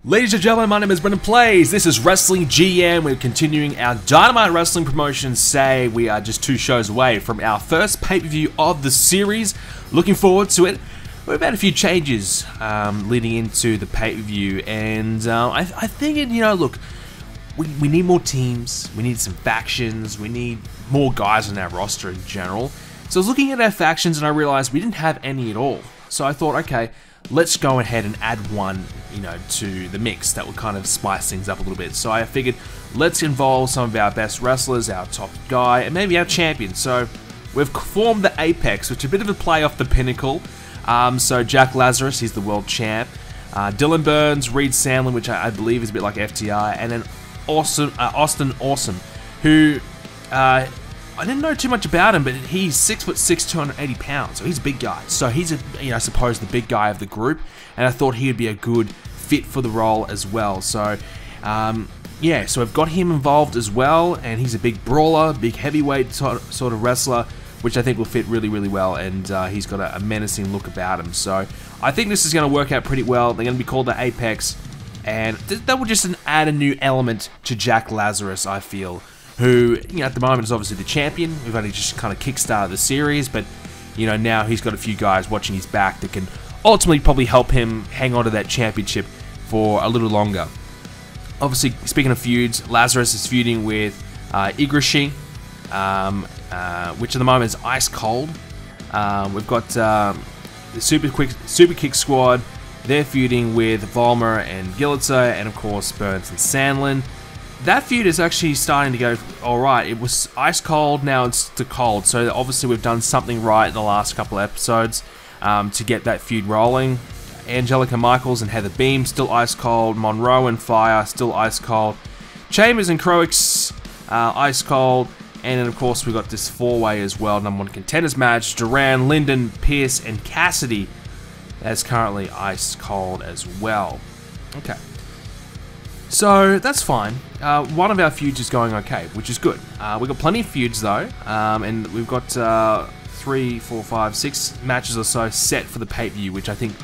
Ladies and gentlemen, my name is Brendan Plays. This is Wrestling GM. We're continuing our Dynamite Wrestling promotion. Say we are just 2 shows away from our first pay-per-view of the series. Looking forward to it. We've had a few changes leading into the pay-per-view, and I think, look, we need more teams. We need some factions. We need more guys on our roster in general. So I was looking at our factions, and I realized we didn't have any at all. So I thought, okay, let's go ahead and add one, to the mix that would kind of spice things up a little bit. So I figured, let's involve some of our best wrestlers, our top guy, and maybe our champion. So we've formed the Apex, which is a bit of a play off the Pinnacle. So Jack Lazarus, he's the world champ. Dylan Burns, Reed Sandlin, which I believe is a bit like FTR, and then Austin Awesome, who I didn't know too much about him, but he's 6'6", 280 pounds, so he's a big guy. So he's I suppose the big guy of the group, and I thought he would be a good fit for the role as well. So yeah, so I've got him involved as well, and he's a big brawler, big heavyweight sort of wrestler, which I think will fit really, really well, and he's got a menacing look about him. So I think this is going to work out pretty well. They're going to be called the Apex, and that will just add a new element to Jack Lazarus, I feel, who, at the moment is obviously the champion. We've only just kind of kickstarted the series, but, now he's got a few guys watching his back that can ultimately probably help him hang on to that championship for a little longer. Obviously, speaking of feuds, Lazarus is feuding with Igrashi, which at the moment is ice cold. We've got the Super Kick Squad. They're feuding with Volmer and Gillitzer, and of course Burns and Sandlin. That feud is actually starting to go alright. It was ice cold, now it's to cold. So obviously we've done something right in the last couple of episodes to get that feud rolling. Angelica Michaels and Heather Beam, still ice cold. Monroe and Fire, still ice cold. Chambers and Croix, ice cold. And then of course we've got this 4-way as well, #1 contenders match. Duran, Linden, Pierce, and Cassidy. That's currently ice cold as well. Okay. So that's fine. One of our feuds is going okay, which is good. We've got plenty of feuds though, and we've got 3, 4, 5, 6 matches or so set for the pay-per-view, which I think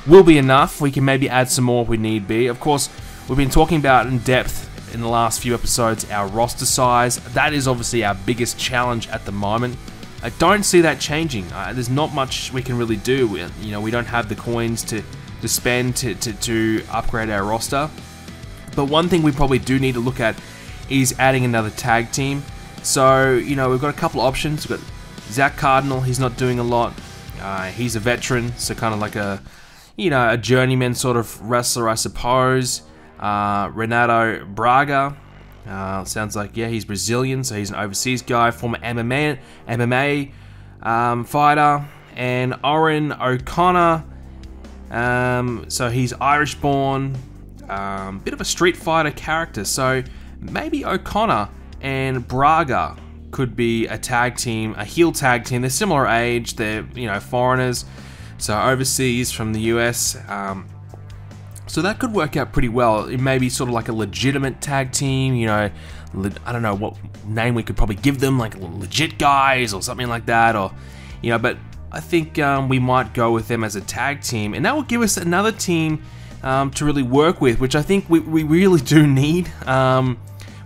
will be enough. We can maybe add some more if we need be. Of course, we've been talking about in depth in the last few episodes our roster size. That is obviously our biggest challenge at the moment. I don't see that changing. There's not much we can really do. We don't have the coins to spend to upgrade our roster. But one thing we probably do need to look at is adding another tag team. So, we've got a couple of options. We've got Zach Cardinal, he's not doing a lot. He's a veteran, so kind of like a journeyman sort of wrestler, I suppose. Renato Braga, sounds like, yeah, he's Brazilian, so he's an overseas guy, former MMA fighter. And Oren O'Connor, so he's Irish-born. Bit of a Street Fighter character, so maybe O'Connor and Braga could be a tag team, a heel tag team. They're similar age, they're foreigners, so overseas from the US. So that could work out pretty well. It may be sort of like a legitimate tag team, I don't know what name we could probably give them, like Legit Guys or something like that, or but I think we might go with them as a tag team, and that will give us another team to really work with, which I think we really do need.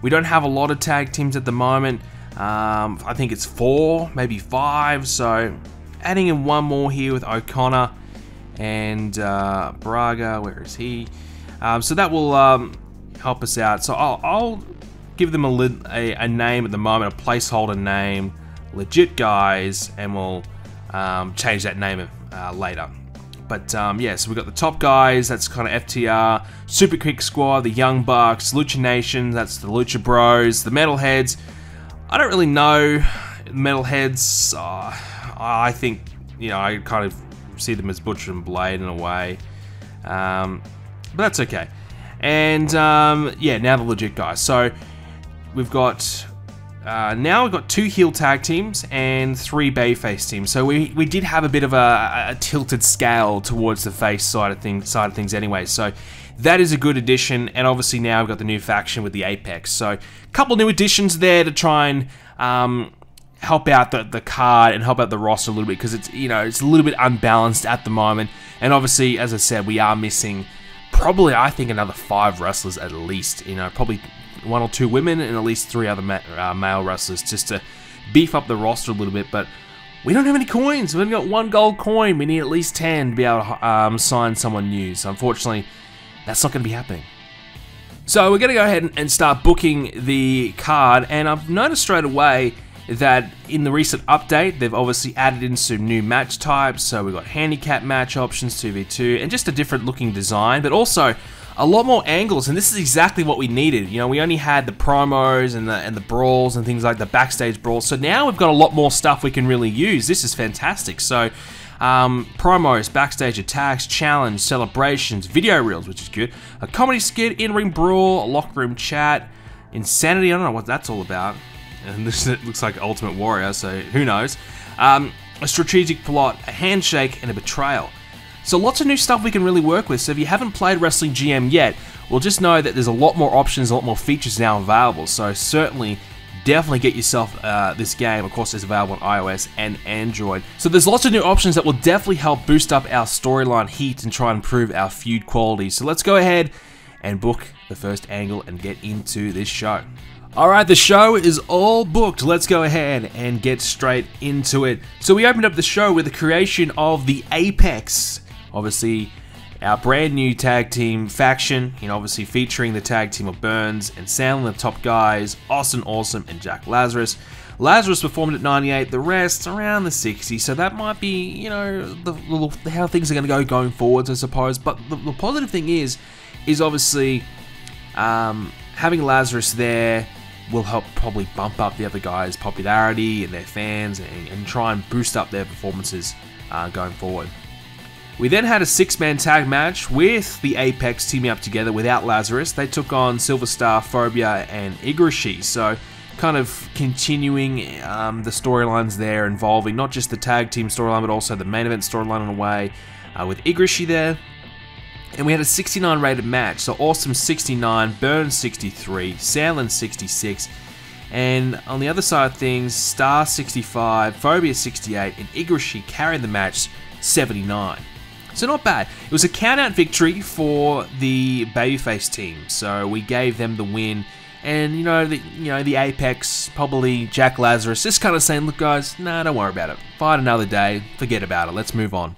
We don't have a lot of tag teams at the moment. I think it's 4, maybe 5, so adding in one more here with O'Connor and Braga, where is he? So that will help us out. So I'll give them a name at the moment, a placeholder name, Legit Guys, and we'll change that name later. But yeah, so we've got the top guys, that's kind of FTR, Super Kick Squad, the Young Bucks, Lucha Nation, that's the Lucha Bros, the Metalheads. I don't really know Metalheads. I think, I kind of see them as Butcher and Blade in a way. But that's okay. And yeah, now the Legit Guys. So we've got now we've got 2 heel tag teams and 3 babyface teams. So we did have a bit of a tilted scale towards the face side of things anyway. So that is a good addition, and obviously now we've got the new faction with the Apex. So a couple new additions there to try and help out the card and help out the roster a little bit, because it's it's a little bit unbalanced at the moment. And obviously, as I said, we are missing probably, I think, another 5 wrestlers at least. You know, probably 1 or 2 women and at least 3 other male wrestlers just to beef up the roster a little bit. But we don't have any coins. We've only got 1 gold coin. We need at least 10 to be able to sign someone new. So unfortunately, that's not going to be happening. So we're going to go ahead and start booking the card. And I've noticed straight away that in the recent update, they've obviously added in some new match types. So we've got handicap match options, 2v2, and just a different looking design, but also a lot more angles, and this is exactly what we needed. You know, we only had the promos and the brawls and things like the backstage brawls, so now we've got a lot more stuff we can really use. This is fantastic. So promos, backstage attacks, challenge, celebrations, video reels, which is good, a comedy skit, in-ring brawl, a locker room chat, insanity, I don't know what that's all about. And this looks like Ultimate Warrior, so who knows. A strategic plot, a handshake, and a betrayal. So lots of new stuff we can really work with. So if you haven't played Wrestling GM yet, well, just know that there's a lot more options, a lot more features now available. So certainly, definitely get yourself this game. Of course, it's available on iOS and Android. So there's lots of new options that will definitely help boost up our storyline heat and try and improve our feud quality. So let's go ahead and book the first angle and get into this show. Alright, the show is all booked. Let's go ahead and get straight into it. So we opened up the show with the creation of the Apex. Obviously, our brand new tag team faction, you know, obviously featuring the tag team of Burns and Sandlin, the top guys, Austin Awesome and Jack Lazarus. Lazarus performed at 98, the rest around the 60, so that might be, you know, how things are going to go going forwards, I suppose. But the positive thing is obviously having Lazarus there will help probably bump up the other guys' popularity and their fans and try and boost up their performances going forward. We then had a 6-man tag match with the Apex teaming up together without Lazarus. They took on Silver Star, Phobia, and Igrashi. So kind of continuing the storylines there, involving not just the tag team storyline, but also the main event storyline in a way, with Igrashi there. And we had a 69 rated match, so Awesome 69, Burns 63, Sandlin 66, and on the other side of things, Star 65, Phobia 68, and Igrashi carried the match 79. So not bad. It was a count-out victory for the babyface team, so we gave them the win. And you know the Apex, probably Jack Lazarus, just kind of saying, look guys, nah, don't worry about it. Fight another day, forget about it, let's move on.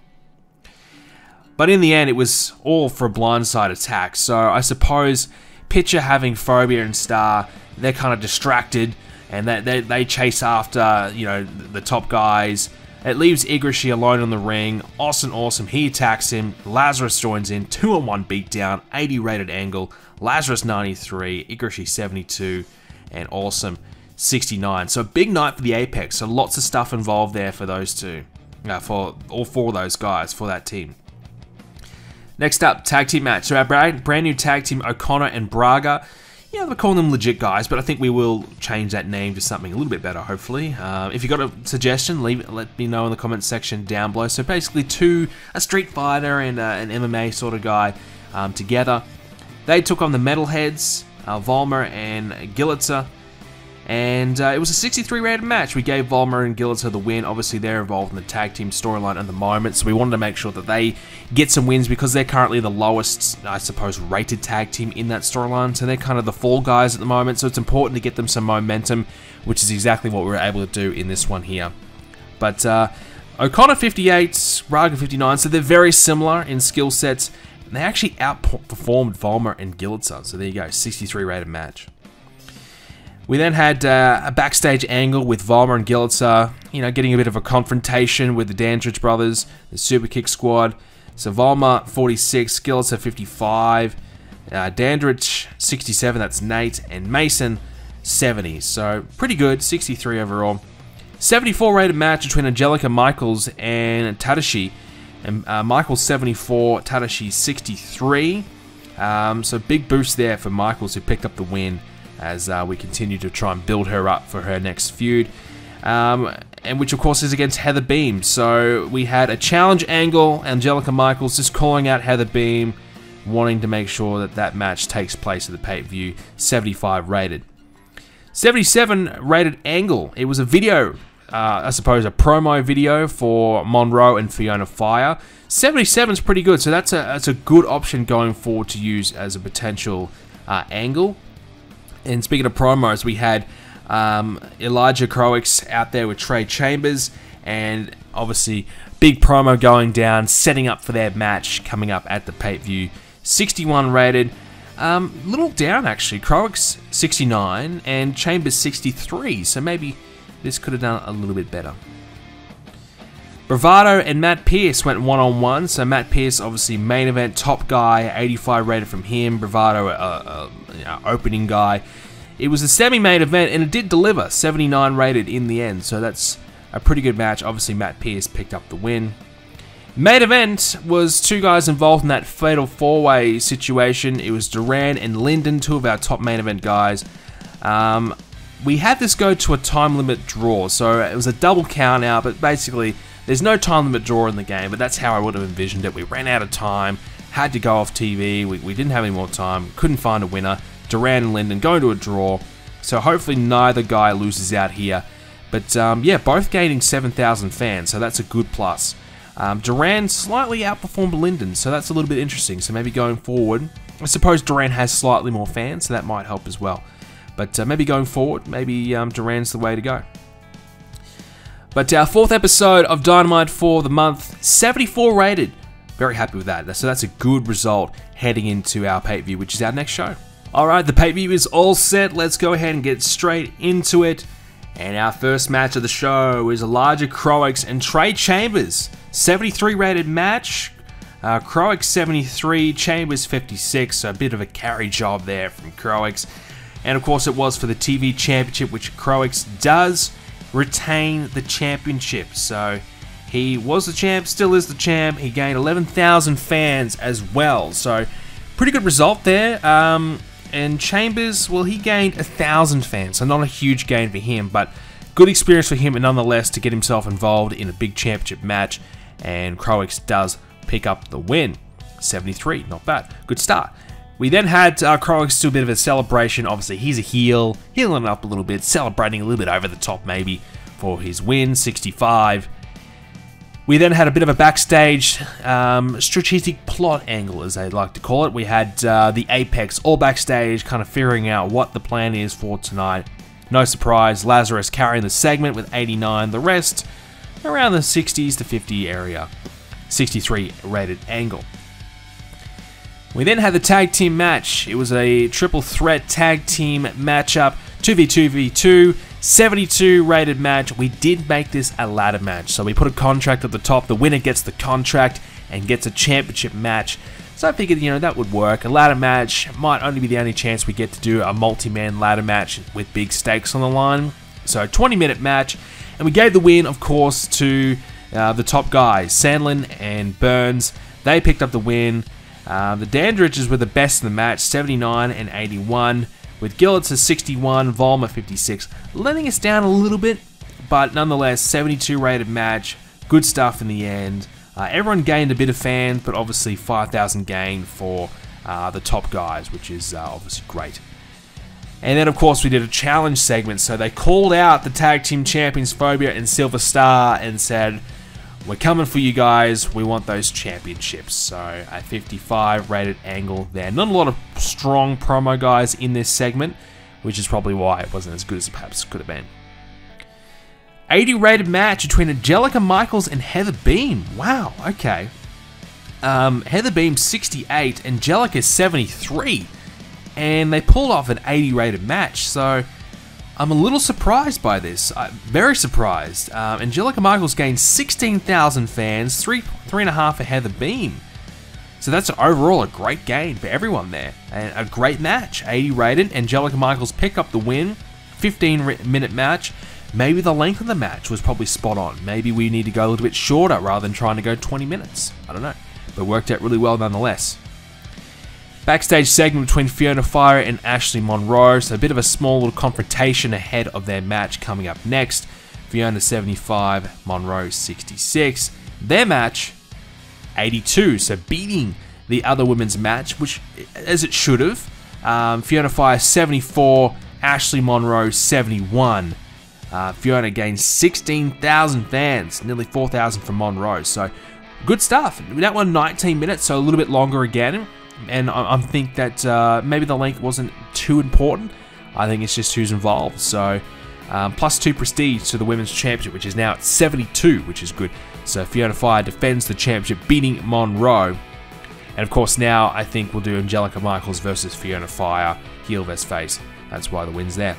But in the end, it was all for a blindside attack. So I suppose, picture having Phobia and Star, they're kind of distracted, and they chase after, you know, the top guys. It leaves Igrashi alone in the ring. Austin Awesome, he attacks him. Lazarus joins in, 2-on-1 beatdown, 80 rated angle. Lazarus 93, Igrashi 72, and Awesome 69. So a big night for the Apex. So lots of stuff involved there for those two, for all 4 of those guys, for that team. Next up, tag team match. So our brand new tag team, O'Connor and Braga. Yeah, we're calling them legit guys, but I think we will change that name to something a little bit better, hopefully. If you've got a suggestion, let me know in the comments section down below. So basically a street fighter and an MMA sort of guy together. They took on the Metalheads, Volmer and Gillitzer. And it was a 63 rated match. We gave Volmer and Gillitzer the win. Obviously, they're involved in the tag team storyline at the moment, so we wanted to make sure that they get some wins because they're currently the lowest, I suppose, rated tag team in that storyline. So they're kind of the fall guys at the moment, so it's important to get them some momentum, which is exactly what we were able to do in this one here. But O'Connor 58, Braga 59, so they're very similar in skill sets. And they actually outperformed Volmer and Gillitzer. So there you go, 63 rated match. We then had a backstage angle with Volmer and Gillitzer, you know, getting a bit of a confrontation with the Dandridge brothers, the Superkick squad. So Volmer 46, Gillitzer 55, Dandridge 67, that's Nate, and Mason 70. So pretty good, 63 overall. 74 rated match between Angelica Michaels and Tadashi. And Michaels 74, Tadashi 63. So big boost there for Michaels, who picked up the win, as we continue to try and build her up for her next feud, and which of course is against Heather Beam. So we had a challenge angle, Angelica Michaels just calling out Heather Beam, wanting to make sure that that match takes place at the pay-per-view, 75 rated. 77 rated angle, it was a video I suppose, a promo video for Monroe and Fiona Fire. 77 is pretty good, so that's a good option going forward to use as a potential angle. And speaking of promos, we had Elijah Croix out there with Trey Chambers, and obviously big promo going down, setting up for their match coming up at the pay-per-view. 61 rated, little down actually. Croix 69 and Chambers 63, so maybe this could have done a little bit better. Bravado and Matt Pierce went one-on-one. So Matt Pierce, obviously main event top guy, 85 rated from him. Bravado, opening guy. It was a semi-main event, and it did deliver, 79 rated in the end. So that's a pretty good match. Obviously, Matt Pierce picked up the win. Main event was two guys involved in that fatal four-way situation. It was Duran and Linden, two of our top main event guys. We had this go to a time limit draw, so it was a double count out, but basically there's no time limit draw in the game, but that's how I would have envisioned it. We ran out of time, had to go off TV, we didn't have any more time, couldn't find a winner. Duran and Linden going to a draw, so hopefully neither guy loses out here. But yeah, both gaining 7,000 fans, so that's a good plus. Duran slightly outperformed Linden, so that's a little bit interesting. So maybe going forward, I suppose Duran has slightly more fans, so that might help as well. But maybe going forward, maybe Duran's the way to go. But our fourth episode of Dynamite for the month, 74 rated. Very happy with that. So that's a good result heading into our pay-per-view, which is our next show. Alright, the pay-per-view is all set. Let's go ahead and get straight into it. And our first match of the show is Elijah Croix and Trey Chambers. 73 rated match. Croix 73, Chambers 56, so a bit of a carry job there from Croix. And of course it was for the TV championship, which Croix does retain the championship. So he was the champ, still is the champ. He gained 11,000 fans as well. So pretty good result there. And Chambers, well, he gained 1,000 fans, so not a huge gain for him, but good experience for him nonetheless to get himself involved in a big championship match. And Croix does pick up the win. 73, not bad. Good start. We then had Croix do a bit of a celebration. Obviously, he's a heel, healing up a little bit, celebrating a little bit over the top maybe for his win, 65. We then had a bit of a backstage strategic plot angle, as they like to call it. We had the Apex all backstage, kind of figuring out what the plan is for tonight. No surprise, Lazarus carrying the segment with 89. The rest around the 60s to 50 area. 63 rated angle. We then had the tag team match. It was a triple threat tag team matchup, 2v2v2, 72 rated match. We did make this a ladder match, so we put a contract at the top. The winner gets the contract and gets a championship match. So I figured, that would work. A ladder match might only be the only chance we get to do a multi-man ladder match with big stakes on the line. So 20-minute match, and we gave the win, of course, to the top guys, Sandlin and Burns. They picked up the win. The Dandridges were the best in the match, 79 and 81, with Gillets at 61, Volm at 56, letting us down a little bit, but nonetheless, 72 rated match, good stuff in the end. Everyone gained a bit of fans, but obviously 5,000 gained for the top guys, which is obviously great. And then, of course, we did a challenge segment, so they called out the tag team champions Phobia and Silver Star and said, "We're coming for you guys, we want those championships." So a 55 rated angle there. Not a lot of strong promo guys in this segment, which is probably why it wasn't as good as it perhaps could have been. 80 rated match between Angelica Michaels and Heather Beam. Wow, okay. Heather Beam 68, Angelica 73. And they pulled off an 80 rated match, so I'm a little surprised by this. Very surprised. Angelica Michaels gained 16,000 fans, 3.5 for Heather Beam. So that's overall a great gain for everyone there. And a great match, 80 rated. Angelica Michaels pick up the win, 15-minute match. Maybe the length of the match was probably spot on. Maybe we need to go a little bit shorter rather than trying to go 20 minutes. I don't know. But it worked out really well nonetheless. Backstage segment between Fiona Fire and Ashley Monroe, so a bit of a small little confrontation ahead of their match coming up next. Fiona 75, Monroe 66. Their match, 82, so beating the other women's match, which, as it should have. Fiona Fire 74, Ashley Monroe 71. Fiona gained 16,000 fans, nearly 4,000 from Monroe. So good stuff. That one 19 minutes, so a little bit longer again. And I think that maybe the length wasn't too important. I think it's just who's involved. So +2 prestige to the women's championship, which is now at 72, which is good. So Fiona Fire defends the championship, beating Monroe. And of course now I think we'll do Angelica Michaels versus Fiona Fire, heel vs face. That's why the win's there.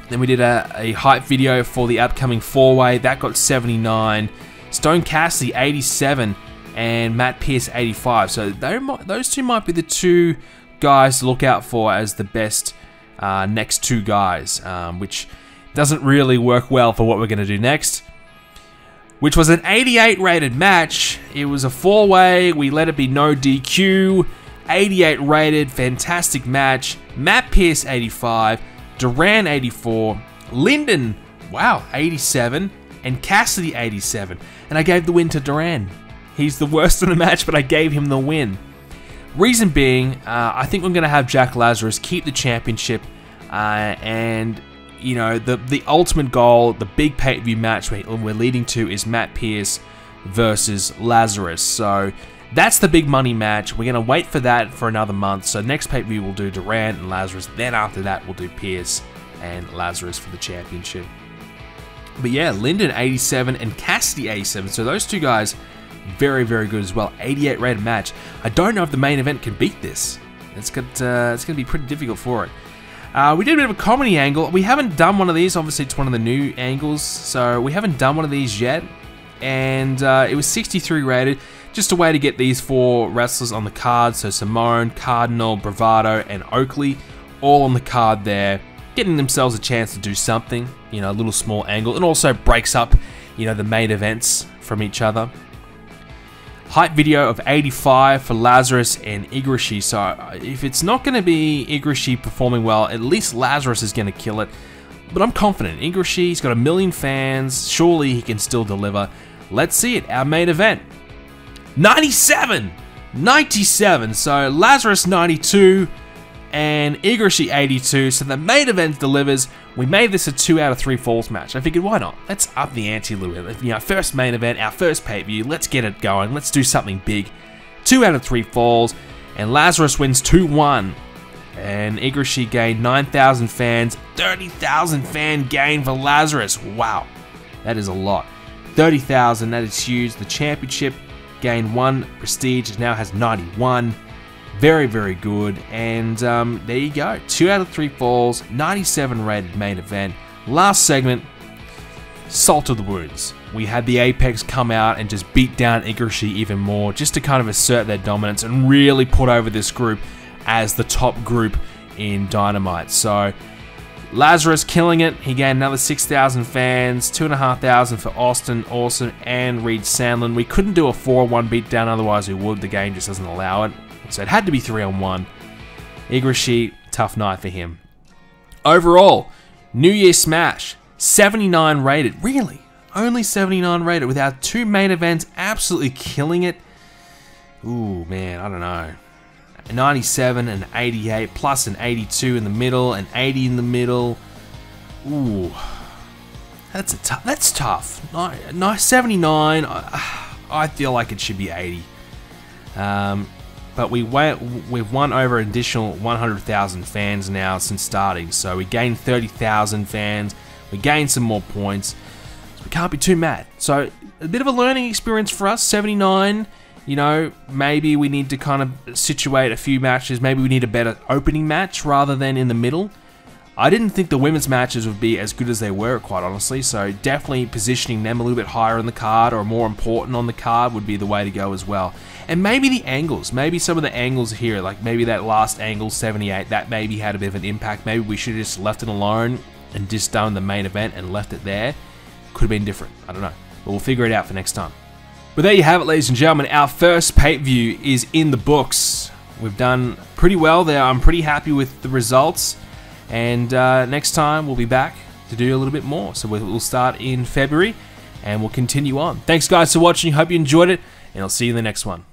Then we did a hype video for the upcoming 4-way. That got 79. Stone Cassidy 87 and Matt Pierce 85. So those two might be the two guys to look out for as the best next two guys, which doesn't really work well for what we're going to do next. Which was an 88 rated match. It was a 4-way. We let it be no DQ. 88 rated, fantastic match. Matt Pierce 85, Duran 84, Lyndon, wow, 87, and Cassidy 87. And I gave the win to Duran. He's the worst in the match, but I gave him the win. Reason being, I think we're going to have Jack Lazarus keep the championship, and you know, the ultimate goal, the big pay-per-view match we're leading to is Matt Pierce versus Lazarus. So that's the big money match. We're going to wait for that for another month. So next pay-per-view we'll do Durant and Lazarus. Then after that we'll do Pierce and Lazarus for the championship. But yeah, Lyndon 87 and Cassidy 87. So those two guys, very, very good as well. 88 rated match. I don't know if the main event can beat this. It's going to be pretty difficult for it. We did a bit of a comedy angle. We haven't done one of these. Obviously, it's one of the new angles, so we haven't done one of these yet. And it was 63 rated. Just a way to get these 4 wrestlers on the card. So Simone, Cardinal, Bravado, and Oakley, all on the card there, getting themselves a chance to do something. You know, a little small angle. It also breaks up, you know, the main events from each other. Hype video of 85 for Lazarus and Igarashi. So if it's not going to be Igarashi performing well, at least Lazarus is going to kill it. But I'm confident. Igarashi's got 1 million fans. Surely he can still deliver. Let's see it. Our main event. 97! 97. So Lazarus 92 and Igarashi 82. So the main event delivers. We made this a 2 out of 3 falls match. I figured, why not? Let's up the ante a little bit. You know, first main event, our first pay-per-view. Let's get it going. Let's do something big. 2 out of 3 falls, and Lazarus wins 2-1. And Igarashi gained 9,000 fans. 30,000 fan gain for Lazarus. Wow, that is a lot. 30,000, that is huge. The championship gained 1 prestige. It now has 91. Very, very good, and there you go. 2 out of 3 falls, 97 rated main event. Last segment, salt of the wounds. We had the Apex come out and just beat down Igarashi even more, just to kind of assert their dominance and really put over this group as the top group in Dynamite. So Lazarus killing it. He gained another 6,000 fans, 2,500 for Austin Awesome and Reed Sandlin. We couldn't do a 4-1 beatdown, otherwise we would. The game just doesn't allow it. So it had to be 3-on-1. Igarashi, tough night for him. Overall, New Year Smash, 79 rated. Really? Only 79 rated with our 2 main events absolutely killing it. Ooh, man, I don't know. 97 and 88 plus an 82 in the middle and 80 in the middle. Ooh, that's tough. No, 79. I feel like it should be 80. But we've won over an additional 100,000 fans now since starting. So we gained 30,000 fans. We gained some more points. So we can't be too mad. So a bit of a learning experience for us. 79. You know, maybe we need to kind of situate a few matches. Maybe we need a better opening match rather than in the middle. I didn't think the women's matches would be as good as they were, quite honestly. So definitely positioning them a little bit higher on the card or more important on the card would be the way to go as well. And maybe the angles. Maybe some of the angles here, like maybe that last angle, 78, that maybe had a bit of an impact. Maybe we should have just left it alone and just done the main event and left it there. Could have been different. I don't know. But we'll figure it out for next time. But there you have it, ladies and gentlemen. Our first pay-per-view is in the books. We've done pretty well there. I'm pretty happy with the results. And next time we'll be back to do a little bit more. So we'll start in February and we'll continue on. Thanks guys for watching. Hope you enjoyed it, and I'll see you in the next one.